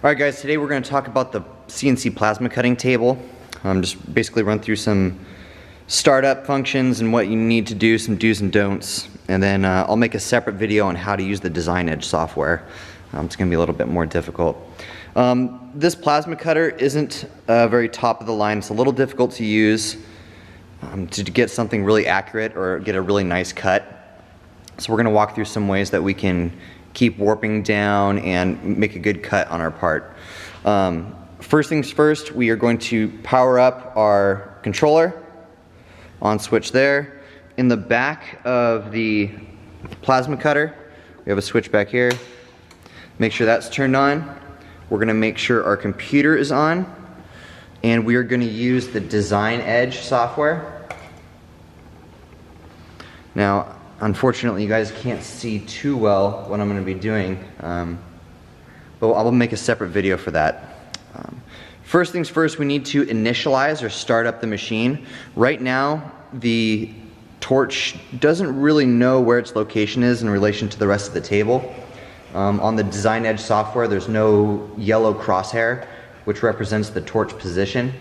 Alright guys, today we're going to talk about the CNC plasma cutting table. Just basically run through some startup functions and what you need to do, some do's and don'ts. And then I'll make a separate video on how to use the Design Edge software. It's going to be a little bit more difficult. This plasma cutter isn't very top of the line. It's a little difficult to use to get something really accurate or get a really nice cut. So we're going to walk through some ways that we can keep warping down and make a good cut on our part. First things first, we are going to power up our controller. On switch there. In the back of the plasma cutter, we have a switch back here. Make sure that's turned on. We're going to make sure our computer is on, and we are going to use the Design Edge software. Now, unfortunately, you guys can't see too well what I'm going to be doing, but I'll make a separate video for that. First things first, we need to initialize or start up the machine. Right now, the torch doesn't really know where its location is in relation to the rest of the table. On the Design Edge software, there's no yellow crosshair, which represents the torch position.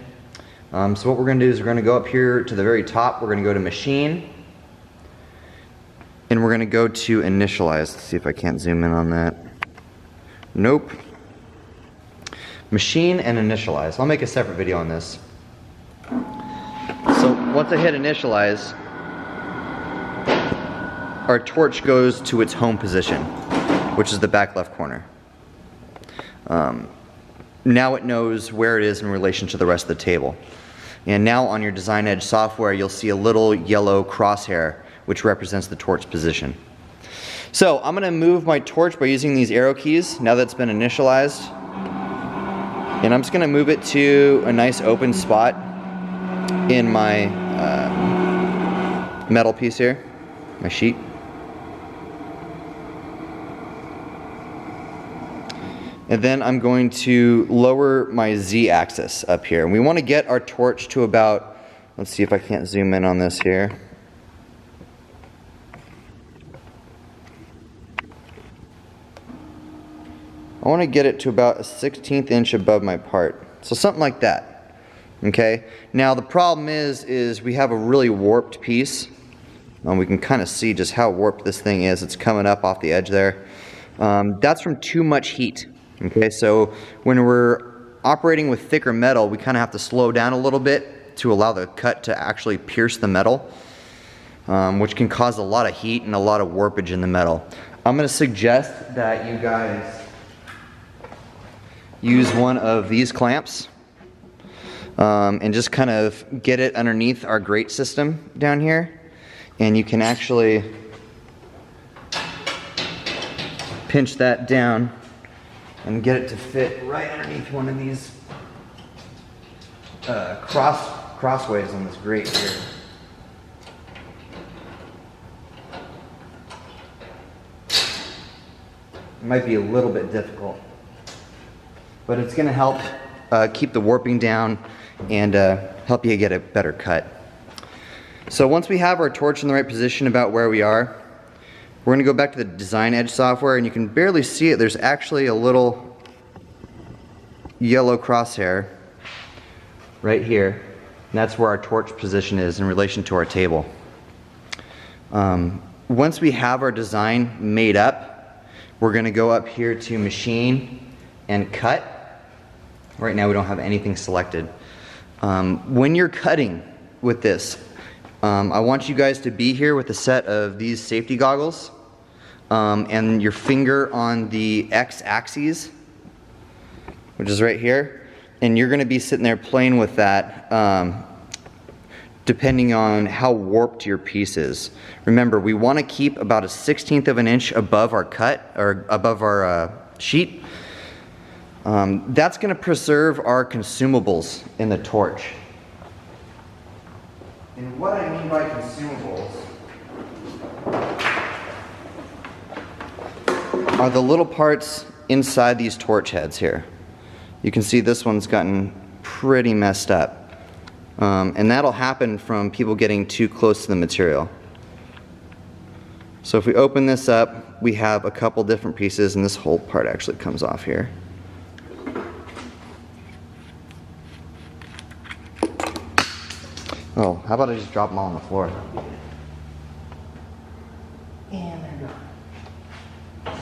So what we're going to do is we're going to go up here to the very top. We're going to go to Machine, and we're going to go to Initialize. Let's see if I can't zoom in on that. Nope. Machine and Initialize. I'll make a separate video on this. So once I hit Initialize, our torch goes to its home position, which is the back left corner. Now it knows where it is in relation to the rest of the table. And now on your Design Edge software, you'll see a little yellow crosshair, which represents the torch position. So I'm going to move my torch by using these arrow keys now that it's been initialized. And I'm just going to move it to a nice open spot in my metal piece here, my sheet. And then I'm going to lower my Z-axis up here. And we want to get our torch to about, let's see if I can't zoom in on this here. I want to get it to about a 1/16 inch above my part. So something like that. Okay? Now the problem is we have a really warped piece. We can kind of see just how warped this thing is. It's coming up off the edge there. That's from too much heat. Okay, so when we're operating with thicker metal, we kind of have to slow down a little bit to allow the cut to actually pierce the metal, which can cause a lot of heat and a lot of warpage in the metal. I'm going to suggest that you guys use one of these clamps and just kind of get it underneath our grate system down here, and you can actually pinch that down and get it to fit right underneath one of these crossways on this grate here. It might be a little bit difficult, but it's going to help keep the warping down and help you get a better cut. So once we have our torch in the right position about where we are, we're going to go back to the Design Edge software, and you can barely see it. There's actually a little yellow crosshair right here, and that's where our torch position is in relation to our table. Once we have our design made up, we're going to go up here to Machine and Cut. Right now we don't have anything selected. When you're cutting with this, I want you guys to be here with a set of these safety goggles and your finger on the X-axis, which is right here, and you're going to be sitting there playing with that depending on how warped your piece is. Remember, we want to keep about a 1/16 of an inch above our cut, or above our sheet. That's going to preserve our consumables in the torch. And what I mean by consumables are the little parts inside these torch heads here. You can see this one's gotten pretty messed up. And that'll happen from people getting too close to the material. So if we open this up, we have a couple different pieces, and this whole part actually comes off here. Oh, how about I just drop them all on the floor? And they're gone.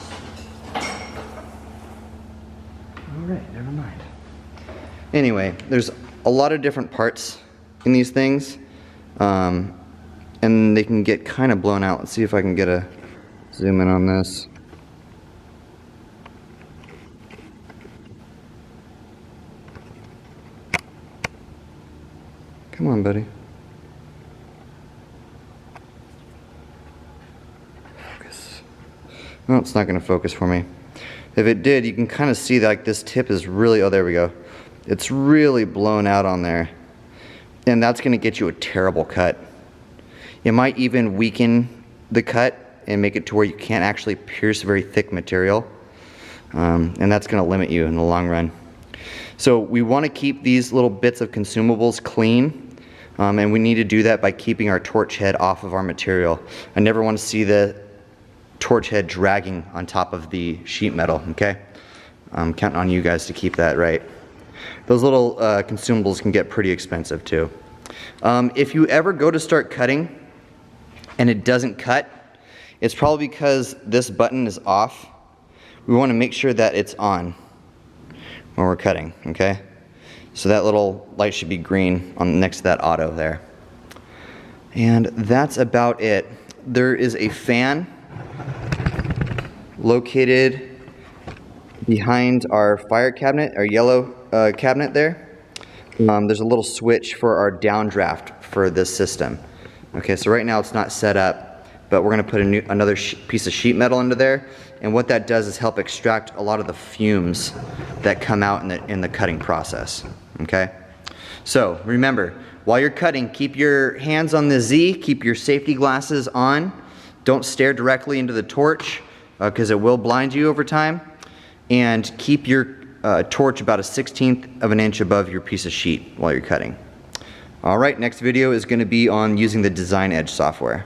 Alright, never mind. Anyway, there's a lot of different parts in these things, and they can get kind of blown out. Let's see if I can get a zoom in on this. Come on, buddy. Focus. No, it's not going to focus for me. If it did, you can kind of see that, like, this tip is really, oh, there we go. It's really blown out on there. And that's going to get you a terrible cut. It might even weaken the cut and make it to where you can't actually pierce very thick material. And that's going to limit you in the long run. So we want to keep these little bits of consumables clean. And we need to do that by keeping our torch head off of our material. I never want to see the torch head dragging on top of the sheet metal, okay? I'm counting on you guys to keep that right. Those little consumables can get pretty expensive too. If you ever go to start cutting and it doesn't cut, it's probably because this button is off. We want to make sure that it's on when we're cutting, okay? So that little light should be green on next to that auto there. And that's about it. There is a fan located behind our fire cabinet, our yellow cabinet there. There's a little switch for our downdraft for this system. Okay, so right now it's not set up, but we're going to put another piece of sheet metal into there. And what that does is help extract a lot of the fumes that come out in the cutting process. Okay? So remember, while you're cutting, keep your hands on the Z, keep your safety glasses on. Don't stare directly into the torch because it will blind you over time. And keep your torch about 1/16 of an inch above your piece of sheet while you're cutting. Alright, next video is going to be on using the Design Edge software.